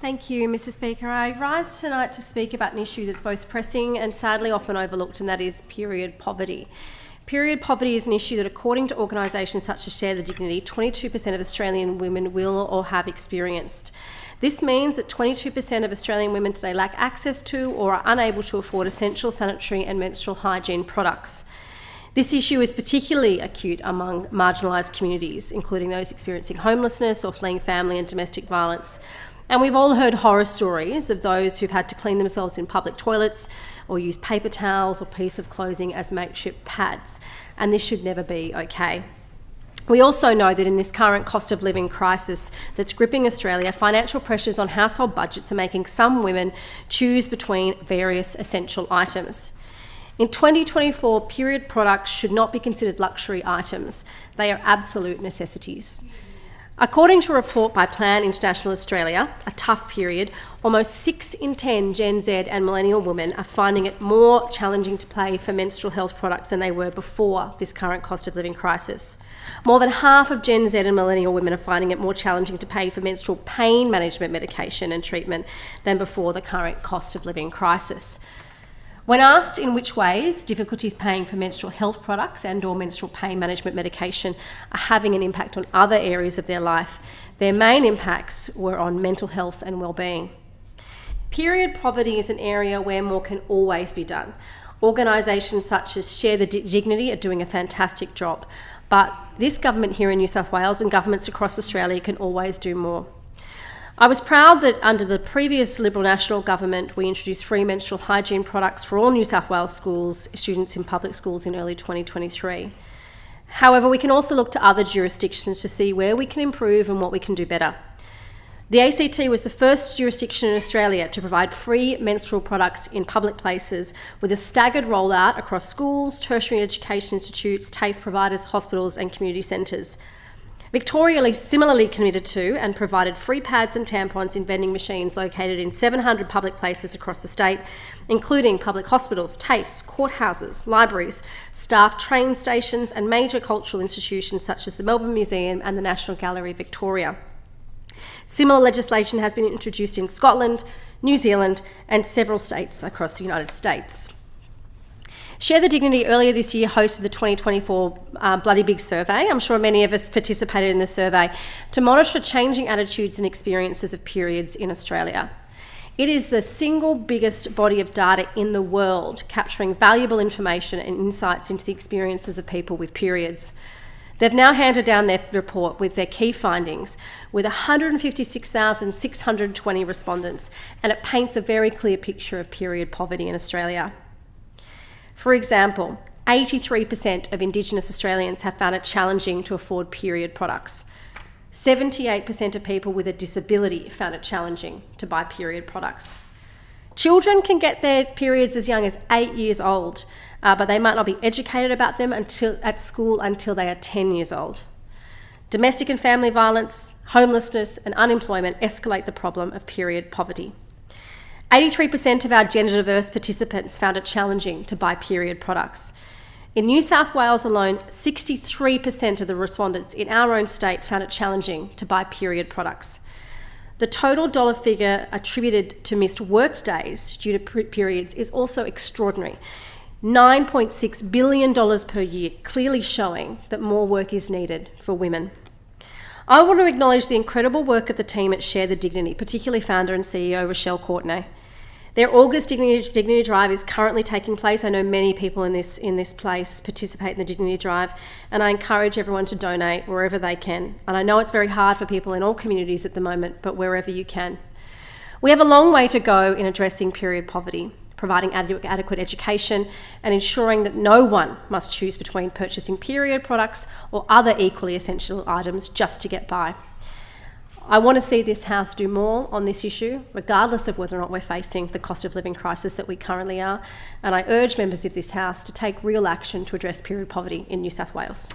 Thank you, Mr Speaker. I rise tonight to speak about an issue that's both pressing and sadly often overlooked, and that is period poverty. Period poverty is an issue that, according to organisations such as Share the Dignity, 22% of Australian women will or have experienced. This means that 22% of Australian women today lack access to or are unable to afford essential sanitary and menstrual hygiene products. This issue is particularly acute among marginalised communities, including those experiencing homelessness or fleeing family and domestic violence. And we've all heard horror stories of those who've had to clean themselves in public toilets or use paper towels or pieces of clothing as makeshift pads, and this should never be okay. We also know that in this current cost of living crisis that's gripping Australia, financial pressures on household budgets are making some women choose between various essential items. In 2024, period products should not be considered luxury items. They are absolute necessities. According to a report by Plan International Australia, A Tough Period, almost 6 in 10 Gen Z and millennial women are finding it more challenging to pay for menstrual health products than they were before this current cost of living crisis. More than half of Gen Z and millennial women are finding it more challenging to pay for menstrual pain management medication and treatment than before the current cost of living crisis. When asked in which ways difficulties paying for menstrual health products and/or menstrual pain management medication are having an impact on other areas of their life, their main impacts were on mental health and well-being. Period poverty is an area where more can always be done. Organisations such as Share the Dignity are doing a fantastic job, but this government here in New South Wales and governments across Australia can always do more. I was proud that under the previous Liberal National Government, we introduced free menstrual hygiene products for all New South Wales schools, students in public schools in early 2023. However, we can also look to other jurisdictions to see where we can improve and what we can do better. The ACT was the first jurisdiction in Australia to provide free menstrual products in public places, with a staggered rollout across schools, tertiary education institutes, TAFE providers, hospitals and community centres. Victoria similarly committed to and provided free pads and tampons in vending machines located in 700 public places across the state, including public hospitals, TAFEs, courthouses, libraries, staff train stations and major cultural institutions such as the Melbourne Museum and the National Gallery Victoria. Similar legislation has been introduced in Scotland, New Zealand and several states across the United States. Share the Dignity earlier this year hosted the 2024 Bloody Big Survey. I'm sure many of us participated in the survey to monitor changing attitudes and experiences of periods in Australia. It is the single biggest body of data in the world, capturing valuable information and insights into the experiences of people with periods. They've now handed down their report with their key findings, with 156,620 respondents, and it paints a very clear picture of period poverty in Australia. For example, 83% of Indigenous Australians have found it challenging to afford period products. 78% of people with a disability found it challenging to buy period products. Children can get their periods as young as 8 years old, but they might not be educated about them at school until they are 10 years old. Domestic and family violence, homelessness and unemployment escalate the problem of period poverty. 83% of our gender-diverse participants found it challenging to buy period products. In New South Wales alone, 63% of the respondents in our own state found it challenging to buy period products. The total dollar figure attributed to missed work days due to periods is also extraordinary. $9.6 billion per year, clearly showing that more work is needed for women. I want to acknowledge the incredible work of the team at Share the Dignity, particularly founder and CEO Rochelle Courtenay. Their August Dignity Drive is currently taking place. I know many people in this place participate in the Dignity Drive, and I encourage everyone to donate wherever they can. And I know it's very hard for people in all communities at the moment, but wherever you can. We have a long way to go in addressing period poverty, providing adequate education and ensuring that no one must choose between purchasing period products or other equally essential items just to get by. I want to see this House do more on this issue, regardless of whether or not we're facing the cost of living crisis that we currently are, and I urge members of this House to take real action to address period poverty in New South Wales.